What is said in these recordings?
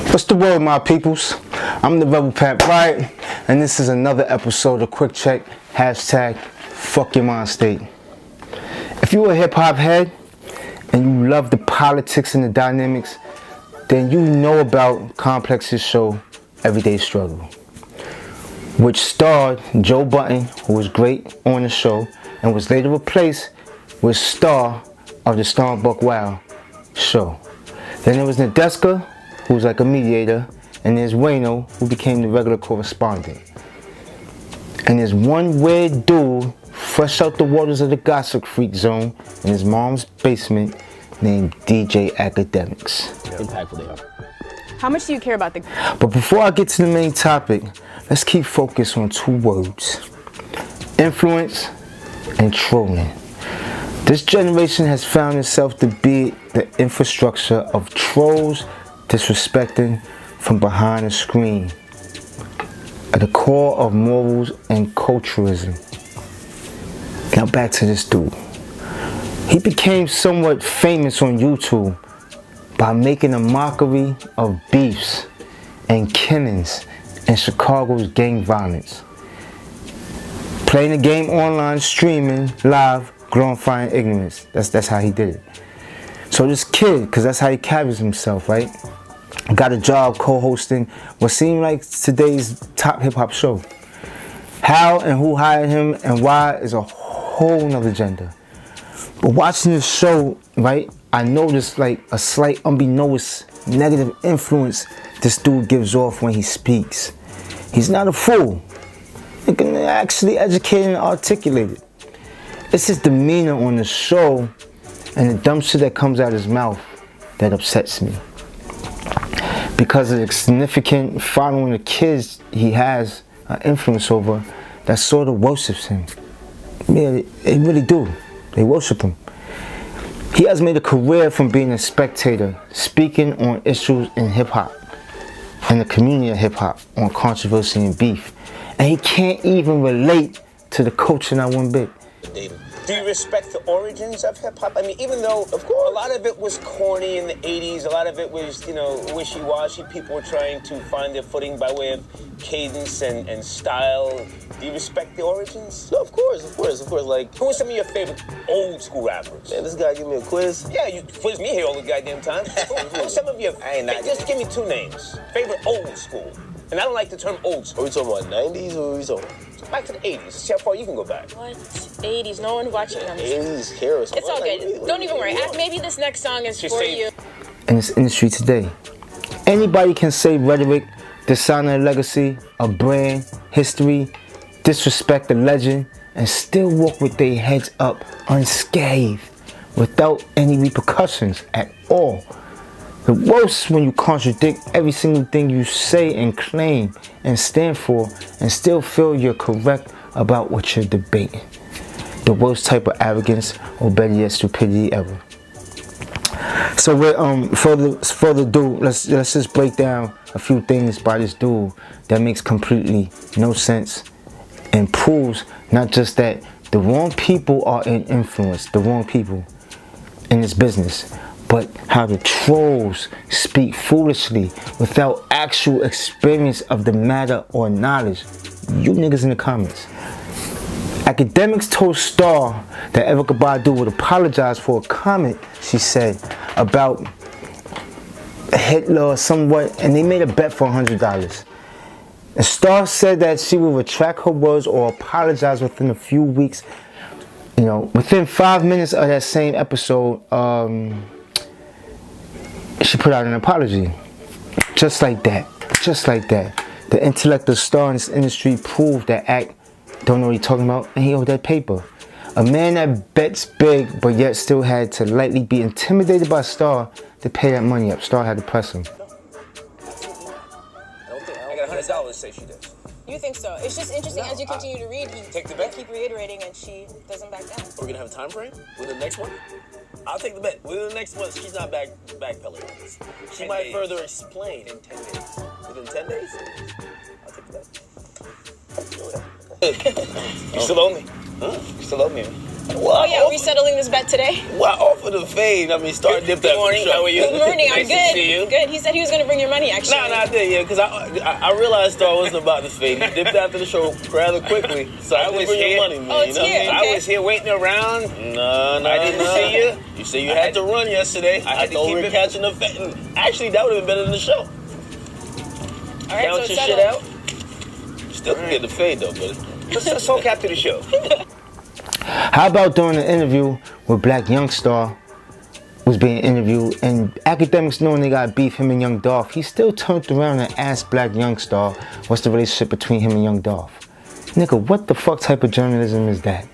What's the word, my peoples? I'm the Rebel Pat Riot, and this is another episode of Quick Check, hashtag Fuck Your Mind State. If you're a hip-hop head, and you love the politics and the dynamics, then you know about Complex's show, Everyday Struggle, which starred Joe Budden, who was great on the show, and was later replaced with star of the Storm Buck Wow show. Then there was Nadeska, who was like a mediator, and there's Wayno, who became the regular correspondent. And there's one weird dude, fresh out the waters of the gossip freak zone, in his mom's basement, named DJ Akademiks. How impactful they are. How much do you care about the... But before I get to the main topic, let's keep focused on two words: influence and trolling. This generation has found itself to be the infrastructure of trolls disrespecting from behind a screen, at the core of morals and culturalism. Now back to this dude. He became somewhat famous on YouTube by making a mockery of beefs and killings and Chicago's gang violence. Playing the game online, streaming, live, glorifying ignorance. That's how he did it. So this kid, because that's how he carries himself, right? Got a job co-hosting what seemed like today's top hip-hop show. How and who hired him and why is a whole nother agenda. But watching this show, right, I noticed like a slight unbeknownst negative influence this dude gives off when he speaks. He's not a fool. He can actually educate and articulate it. It's his demeanor on the show and the dumb shit that comes out of his mouth that upsets me. Because of the significant following of kids he has influence over that sort of worships him. Yeah, they really do. They worship him. He has made a career from being a spectator, speaking on issues in hip-hop, and the community of hip-hop, on controversy and beef. And he can't even relate to the culture not one bit. David, do you respect the origins of hip-hop? I mean, even though, of course, a lot of it was corny in the 80s, a lot of it was, wishy-washy. People were trying to find their footing by way of cadence and style. Do you respect the origins? No, of course. Like, who are some of your favorite old school rappers? Man, this guy give me a quiz. Yeah, you quiz me here all the goddamn time. Who are some of your, just give me two names. Favorite old school. And I don't like the term old school. Are we talking about 90s or are we talking? Back to the 80s. Let's see how far you can go back. What? 80s? No one watching them. 80s, heroes. It's all good. Don't even worry. Maybe this next song is Just for say- you. In this industry today, anybody can say rhetoric, dishonor a legacy, a brand, history, disrespect a legend, and still walk with their heads up unscathed without any repercussions at all. The worst when you contradict every single thing you say and claim and stand for and still feel you're correct about what you're debating. The worst type of arrogance, or better yet, stupidity ever. So with further ado, let's just break down a few things by this dude that makes completely no sense and proves not just that the wrong people are in influence, the wrong people in this business, but how the trolls speak foolishly without actual experience of the matter or knowledge. You niggas in the comments. Djakademiks told Star that Erykah Badu would apologize for a comment she said about Hitler or somewhat, and they made a bet for $100. And Star said that she will retract her words or apologize within a few weeks. Within 5 minutes of that same episode, she put out an apology. Just like that. The intellect of Star in this industry proved that Act don't know what he's talking about, and he owed that paper. A man that bets big, but yet still had to lightly be intimidated by Star to pay that money up. Star had to press him. I got $100 to say she does. You think so? It's just interesting as you continue to read, Take the bet. keep reiterating and she doesn't back down. Are we gonna have a time frame with the next one? I'll take the bet. Within the next one, she's not backpedaling. She 10 might days. further explain. In 10 days. Within 10 days? I'll take the bet. You still owe me. Huh? You still owe me, man. Oh yeah, are we settling this bet today? Well, off of the fade. I mean, start dipped Good after morning, the show. how are you? Good morning, I'm Nice to good. see you. Good. He said he was gonna bring your money actually. No, I did, yeah, because I realized Star wasn't about to fade. He dipped after the show rather quickly, so I was didn't bring here. your money, man. Oh, it's you know here. what I mean? I was here waiting around. No, I didn't see you. You said you had to run yesterday. I had to thought keep we were it- catching the fade. Actually, that would have been better than the show. All right, Count so your it's shit settled. out. Still can get the fade though, buddy. Let's talk after the show. How about during the interview with Black Youngstar was being interviewed and Akademiks knowing they got beef, him and Young Dolph, he still turned around and asked Black Youngstar what's the relationship between him and Young Dolph. Nigga, what the fuck type of journalism is that?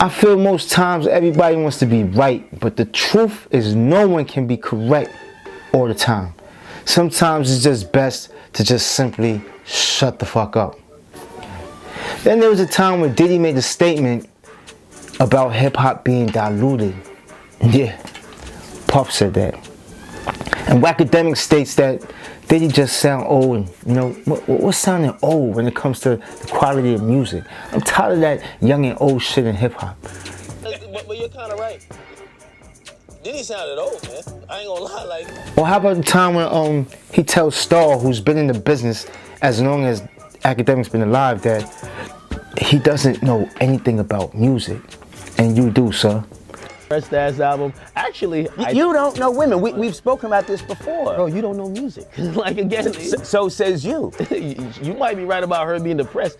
I feel most times everybody wants to be right, but the truth is no one can be correct all the time. Sometimes it's just best to just simply shut the fuck up. Then there was a time when Diddy made a statement about hip-hop being diluted. Yeah, Puff said that. And Djakademiks states that Diddy just sound old. And, you know, what's sounding old when it comes to the quality of music? I'm tired of that young and old shit in hip-hop. But you're kind of right. Diddy sounded old, man. I ain't gonna lie, like. Or how about the time when he tells Star, who's been in the business as long as Akademiks been alive, that he doesn't know anything about music, and you do, sir. First ass album. Actually, You don't know women. We've spoken about this before. bro, you don't know music. Like again, So says you. you might be right about her being depressed.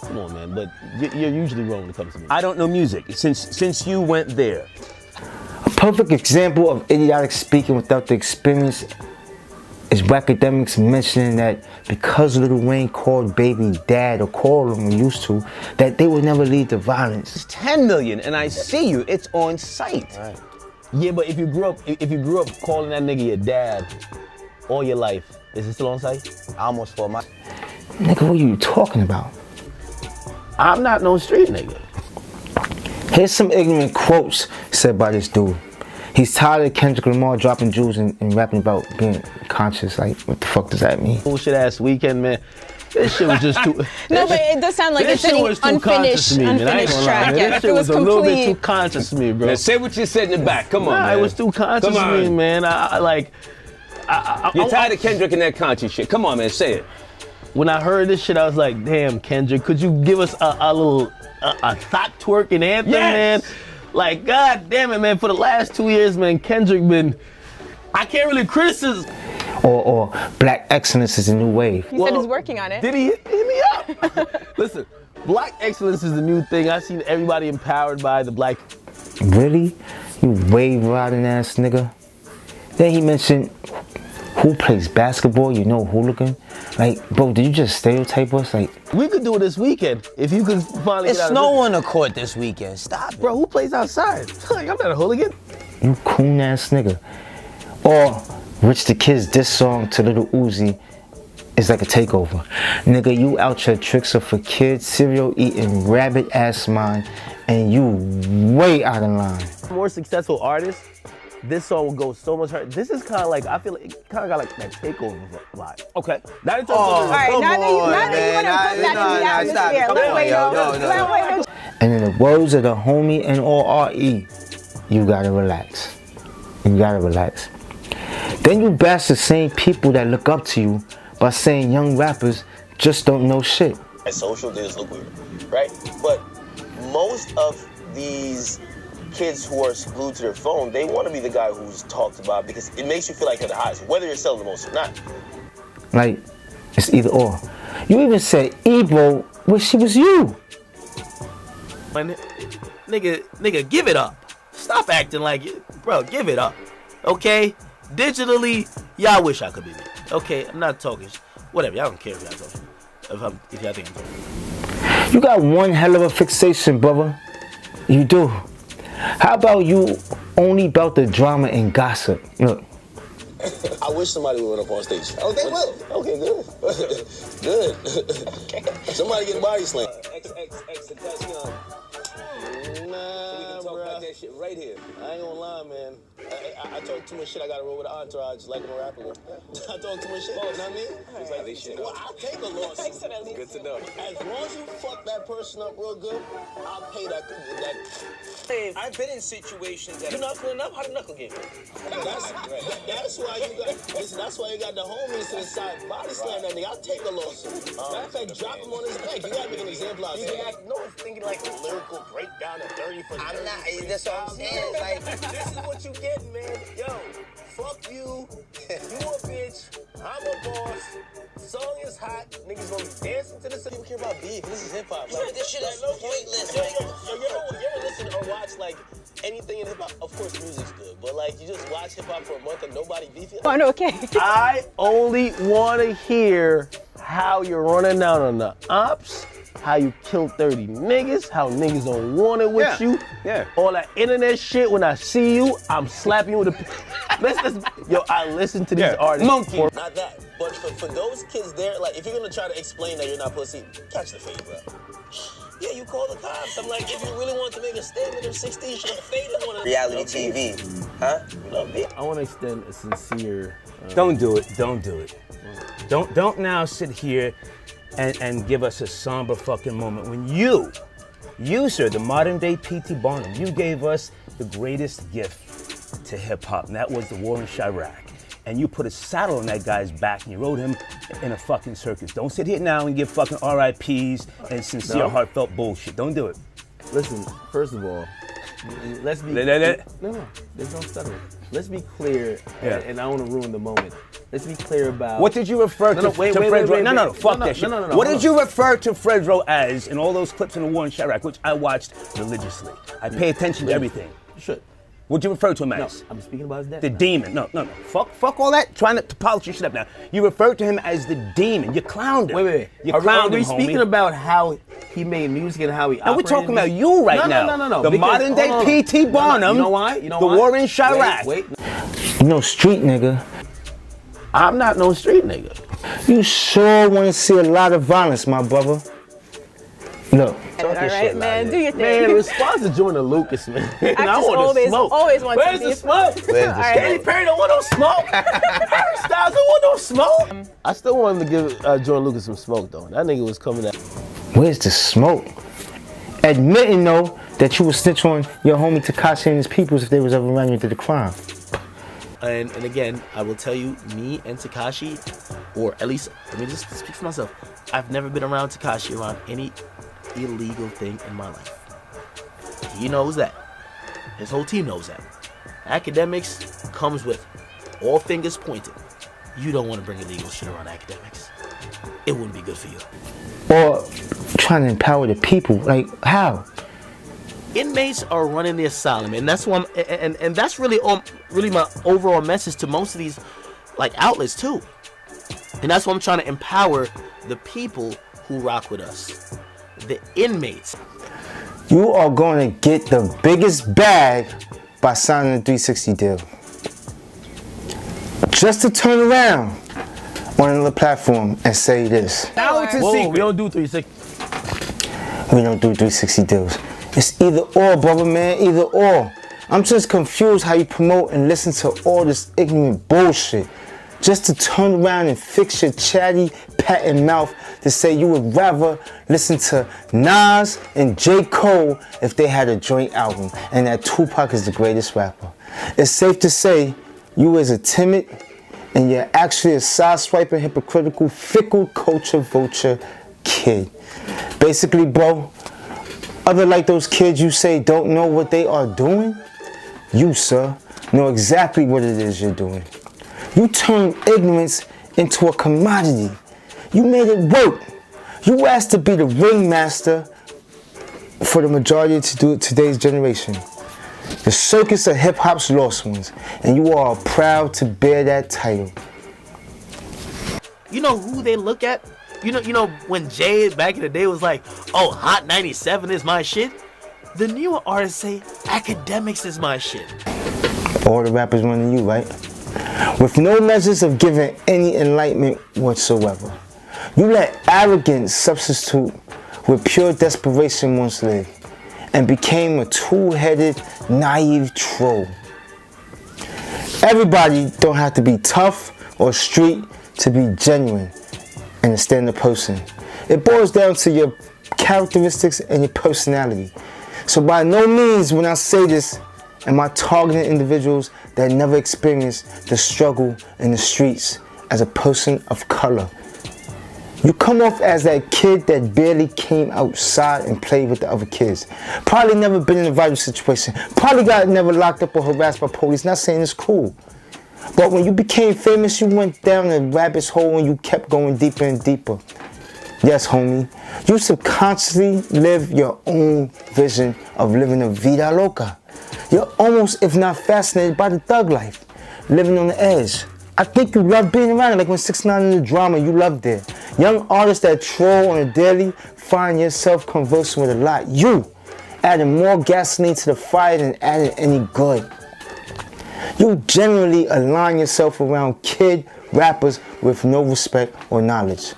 Come on, man, but you're usually wrong when it comes to music. I don't know music since you went there. A perfect example of idiotic speaking without the experience is Djakademiks mentioning that because Lil Wayne called Baby dad, or called him, or used to, that they would never lead to violence. 10 million, and I see you. It's on site. Right. Yeah, but if you grew up calling that nigga your dad all your life, is it still on site? I almost fought my. Nigga, what are you talking about? I'm not no street nigga. Here's some ignorant quotes said by this dude. He's tired of Kendrick Lamar dropping jewels and rapping about being conscious. Like, what the fuck does that mean? Bullshit ass weekend, man. This shit was just too. No, but it does sound like This it's shit was too conscious to me, man. I ain't gonna lie, track. man. Yeah, This if shit it was was a little bit complete. too conscious to me, bro. Now say what you said in the back. Come on, Nah, man. it was too conscious Come to me, on. man. You're tired of Kendrick and that conscious shit. Come on, man. Say it. When I heard this shit, I was like, damn, Kendrick, could you give us a little thought twerking anthem, Yes. man? Like, god damn it, man. For the last 2 years, man, Kendrick been. I can't really criticize. Or black excellence is a new wave. He said he's working on it. Did he hit me up? Listen, black excellence is the new thing. I seen everybody empowered by the black. Really? You wave riding ass nigga? Then he mentioned who plays basketball, you know, hooligan. Like, bro, did you just stereotype us? Like, We could do it this weekend if you could finally It's get out snow of on the court this weekend. Stop it. Bro, who plays outside? Like, I'm not a hooligan. you coon ass nigga. Or Rich the Kid's diss song to Lil Uzi is like a takeover. Nigga, you out your tricks are for kids, cereal eating, rabbit ass mind, and you way out of line. More successful artists, this song will go so much harder. This is kind of like, I feel like it kind of got like that takeover vibe. Okay. That is All right, now that you want to put that in the atmosphere, let's wait. And in the words of the homie N-O-R-E, you gotta relax. You gotta relax. Then you bash the same people that look up to you by saying young rappers just don't know shit. Social does look weird, right? But most of these kids who are glued to their phone, they want to be the guy who's talked about because it makes you feel like you're the highest, whether you're selling the most or not. Like, it's either or. You even said Ebro wish she was you. Nigga, give it up. Stop acting like it. Bro, give it up. Okay? Digitally, y'all wish I could be me. Okay? I'm not talking. Whatever. Y'all don't care if y'all talking. If y'all think I'm talking. You got one hell of a fixation, brother. You do. How about you only about the drama and gossip. Look. I wish somebody would run up on stage. Oh, they will. Okay, good. Good. Somebody get a body slam. Tentacion. Nah, We can talk about that shit right here. I ain't gonna lie, man. I talk too much shit. I gotta roll with an entourage like I'm a rapper. I talk too much shit. You know what I mean? It's like this shit. Well, I'll take a loss. Good to know. As long as you fuck that person up real good, I'll pay that. I've been in situations that you're not clean up. How the knuckle game? That's why you got. Listen, that's why you got the homies to the side. Body slam that nigga. I'll take a loss. Matter of fact, drop him on his neck. You gotta make an example out of it. No one's thinking like a lyrical breakdown of 30 for 30. I'm not. That's what I'm saying. Like, This is what you getting, man. Yo, fuck you. You a bitch. I'm a boss. Song is hot. Niggas gonna be dancing to this. People care about beef. This is hip hop. Like, this shit is pointless. You ever listen or watch like anything in hip hop? Of course, music's good, but like you just watch hip hop for a month and nobody beefing. Oh, no, okay. I only want to hear how you're running down on the ops, how you killed 30 niggas, how niggas don't want it with you. Yeah. All that internet shit, when I see you, I'm slapping you with a... Listen, yo, I listen to these artists. Monkey. Not that, but for those kids there, like if you're gonna try to explain that you're not pussy, catch the fade, bro. Yeah, you call the cops. I'm like, if you really want to make a statement of 16, you should have faded one of them. reality TV, huh? I want to extend a sincere... Don't do it. Don't do it. Don't now sit here and give us a somber fucking moment when you, sir, the modern day P.T. Barnum, you gave us the greatest gift to hip hop, and that was the war in Chirac. And you put a saddle on that guy's back and you rode him in a fucking circus. Don't sit here now and give fucking RIPs and sincere, heartfelt bullshit. Don't do it. Listen, first of all, let's be... No, there's no stuttering. Let's be clear, and I don't want to ruin the moment. Let's be clear about... What did you refer to Fredro? No, fuck that shit. What did you refer to Fredro as in all those clips in the war in Chirac, which I watched religiously? I pay attention to everything. You should. What'd you refer to him as? I'm speaking about his dad. The demon. No. Fuck all that. Trying to polish your shit up now. You referred to him as the demon. You clowned him. Wait. You Are clowned we him, speaking homie. about how he made music and how he And we're operated talking about music? you right now. No. The Because- modern day hold on. P.T. Barnum. You know why? The war in Chirac. Wait. You know, street nigga. I'm not no street nigga. You sure want to see a lot of violence, my brother. Look. All right, man, do your thing. Man, respond to Jordan Lucas, man. I just always want Where's to the see smoke? Where's the Katy Perry don't want no smoke. Harry Styles don't want no smoke. I still want him to give Jordan Lucas some smoke, though. That nigga was coming at. Where's the smoke? Admitting, though, that you would snitch on your homie Tekashi and his peoples if they was ever around you to the crime. And again, I will tell you, me and Tekashi, or at least, let me just speak for myself. I've never been around Tekashi around any illegal thing in my life. He knows that. His whole team knows that. Akademiks comes with all fingers pointed. You don't want to bring illegal shit around Akademiks. It wouldn't be good for you. Or trying to empower the people. Like, how? Inmates are running the asylum, and that's why and that's really my overall message to most of these like outlets too. And that's why I'm trying to empower the people who rock with us, the inmates. You are going to get the biggest bag by signing a 360 deal. Just to turn around on another platform and say this. Now it's a Whoa, secret. we don't do 360. We don't do 360 deals. It's either or, brother, man, either or. I'm just confused how you promote and listen to all this ignorant bullshit. Just to turn around and fix your chatty, patent mouth to say you would rather listen to Nas and J. Cole if they had a joint album and that Tupac is the greatest rapper. It's safe to say you is a timid and you're actually a side-swiping, hypocritical, fickle culture vulture kid. Basically, bro, other like those kids you say don't know what they are doing, you, sir, know exactly what it is you're doing. You turned ignorance into a commodity. You made it work. You asked to be the ringmaster for the majority of today's generation. The circus of hip-hop's lost ones, and you are proud to bear that title. You know who they look at? You know when Jay back in the day was like, oh, Hot 97 is my shit? The newer artists say Akademiks is my shit. All the rappers running you, right? With no measures of giving any enlightenment whatsoever. You let arrogance substitute with pure desperation once lived, and became a two-headed, naive troll. Everybody don't have to be tough or street to be genuine and a stand-up person. It boils down to your characteristics and your personality. So by no means when I say this, am I targeting individuals that never experienced the struggle in the streets as a person of color. You come off as that kid that barely came outside and played with the other kids. Probably never been in a violent situation. Probably got never locked up or harassed by police. Not saying it's cool. But when you became famous, you went down a rabbit's hole and you kept going deeper and deeper. Yes, homie. You subconsciously live your own vision of living a vida loca. You're almost, if not fascinated by the thug life, living on the edge. I think you love being around it, like when 6ix9ine in the drama, you loved it. Young artists that troll on a daily, find yourself conversing with a lot. You adding more gasoline to the fire than adding any good. You generally align yourself around kid rappers with no respect or knowledge,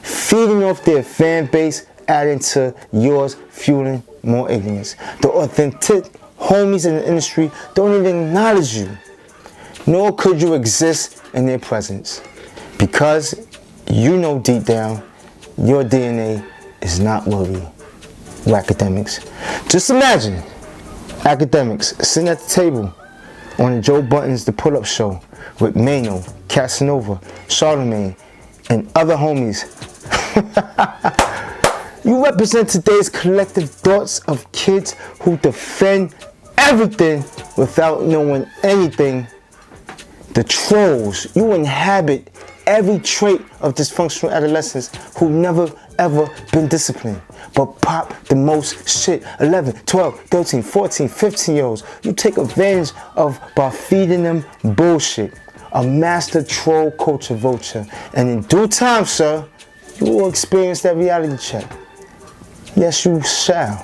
feeding off their fan base, adding to yours, fueling more ignorance. The authentic homies in the industry don't even acknowledge you, nor could you exist in their presence, because you know deep down your DNA is not worthy. Djakademiks. Just imagine Akademiks sitting at the table on Joe Budden's The Pull-Up Show with Mano, Casanova, Charlemagne, and other homies. You represent today's collective thoughts of kids who defend everything without knowing anything. The trolls. You inhabit every trait of dysfunctional adolescents who never ever been disciplined, but pop the most shit. 11, 12, 13, 14, 15-year-olds. You take advantage of by feeding them bullshit. A master troll culture vulture. And in due time, sir, you will experience that reality check. Yes, you shall.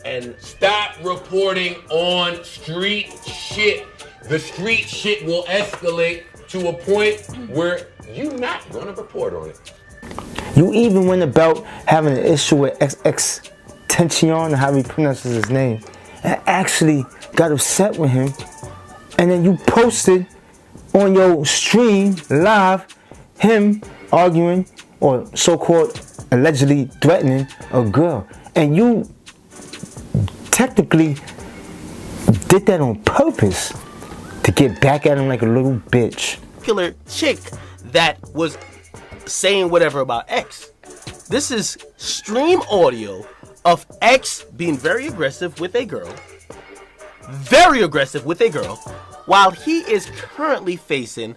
And stop reporting on street shit. The street shit will escalate to a point where you're not gonna report on it. You even went about having an issue with Tension, how he pronounces his name, and actually got upset with him, and then you posted on your stream live him arguing or so-called allegedly threatening a girl, and you technically did that on purpose to get back at him like a little bitch. Killer chick that was saying whatever about X. This is stream audio of X being very aggressive with a girl, while he is currently facing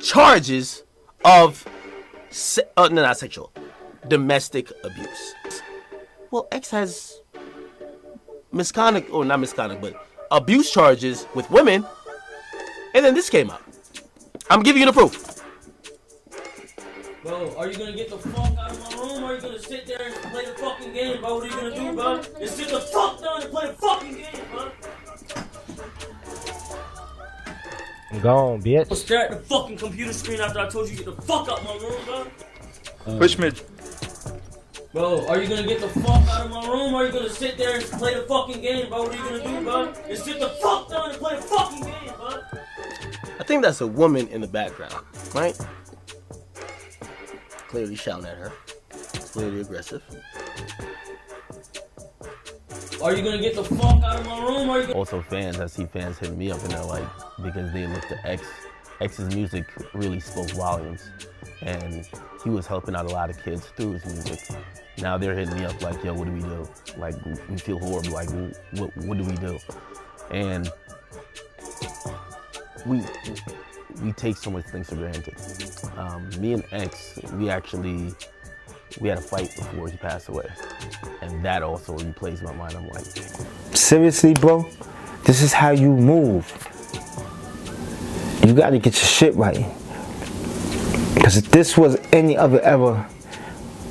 charges of not sexual, domestic abuse. Well, X has misconduct, or not misconduct, but abuse charges with women, and then this came out. I'm giving you the proof. Bro, are you gonna get the fuck out of my room, or are you gonna sit there and play the fucking game, bro? What are you gonna do, bro? Just sit the fuck down and play the fucking game, bro. Go on, bitch. I'll stare at the fucking computer screen after I told you to get the fuck out my room, bro. Push mid. Bro, are you gonna get the fuck out of my room, or are you gonna sit there and play the fucking game, bro? What are you gonna do, bro? Just sit the fuck down and play the fucking game, bro. I think that's a woman in the background, right? Clearly shouting at her. Clearly aggressive. Are you gonna get the fuck out of my room, or are you gonna... Also fans, I see fans hitting me up and they're like, because they looked at X. X's music really spoke volumes, and he was helping out a lot of kids through his music. Now they're hitting me up like, yo, what do we do? Like, we feel horrible, like, what do we do? And we take so much things for granted. Me and X, we had a fight before he passed away. And that also replays my mind. I'm like, seriously, bro? This is how you move. You gotta get your shit right. Because if this was any other era,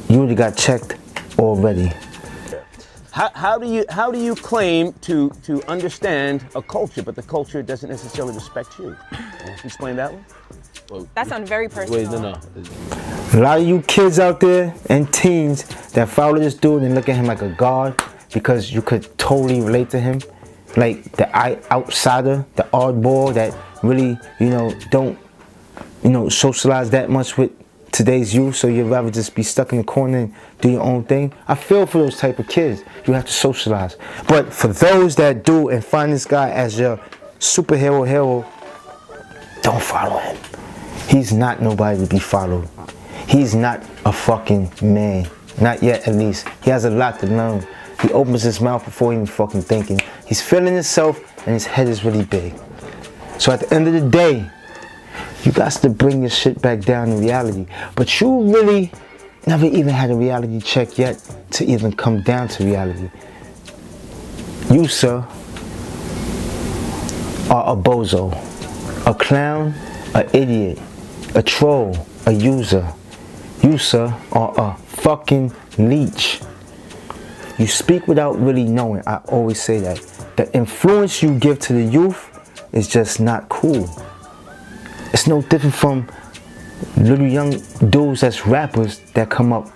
you would've got checked already. How do you claim to understand a culture, but the culture doesn't necessarily respect you? Can you explain that one? That sounds very personal. Wait, no. A lot of you kids out there and teens that follow this dude and look at him like a god because you could totally relate to him, like the outsider, the oddball that really, don't, socialize that much with today's youth, so you'd rather just be stuck in the corner and do your own thing. I feel for those type of kids. You have to socialize. But for those that do and find this guy as your superhero hero, don't follow him. He's not nobody to be followed. He's not a fucking man. Not yet, at least. He has a lot to learn. He opens his mouth before even fucking thinking. He's feeling himself and his head is really big. So at the end of the day, you got to bring your shit back down to reality. But you really never even had a reality check yet to even come down to reality. You, sir, are a bozo, a clown, an idiot, a troll, a user. You, sir, are a fucking leech. You speak without really knowing. I always say that. The influence you give to the youth is just not cool. It's no different from little young dudes that's rappers that come up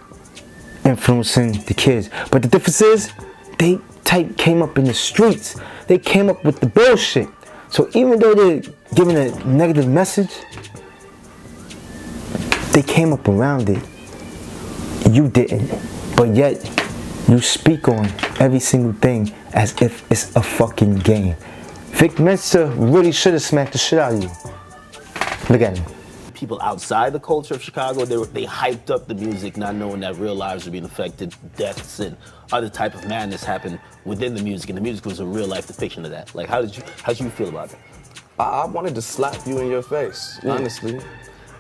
influencing the kids. But the difference is, they came up in the streets. They came up with the bullshit. So even though they're giving a negative message, they came up around it. You didn't. But yet, you speak on every single thing as if it's a fucking game. Vic Mensa really should have smacked the shit out of you. Look at him. People outside the culture of Chicago, they hyped up the music, not knowing that real lives were being affected, deaths and other type of madness happened within the music, and the music was a real life depiction of that. Like, how did you feel about that? I wanted to slap you in your face, honestly.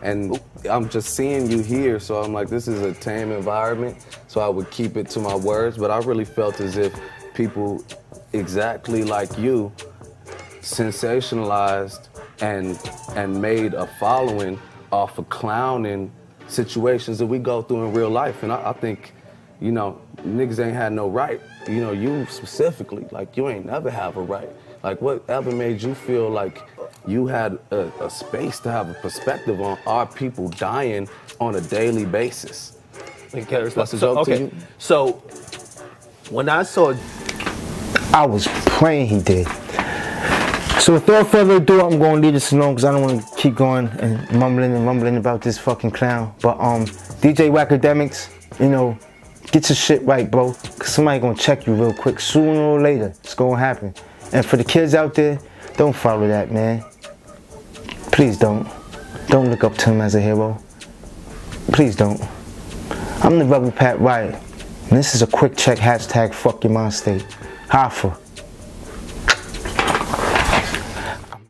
And I'm just seeing you here, so I'm like, this is a tame environment, so I would keep it to my words, but I really felt as if people exactly like you sensationalized and made a following off of clowning situations that we go through in real life. And I think, niggas ain't had no right. You specifically, like, you ain't never have a right. Like, whatever made you feel like you had a space to have a perspective on our people dying on a daily basis? That's a joke to you? So, when I saw... I was praying he did. So without further ado, I'm going to leave this alone because I don't want to keep going and mumbling about this fucking clown. But DJ Akademiks, get your shit right, bro. Because somebody going to check you real quick. Sooner or later, it's going to happen. And for the kids out there, don't follow that, man. Please don't. Don't look up to him as a hero. Please don't. I'm the Rebel Pat Riot. And this is a quick check, hashtag fuck your mind state. Hoffa.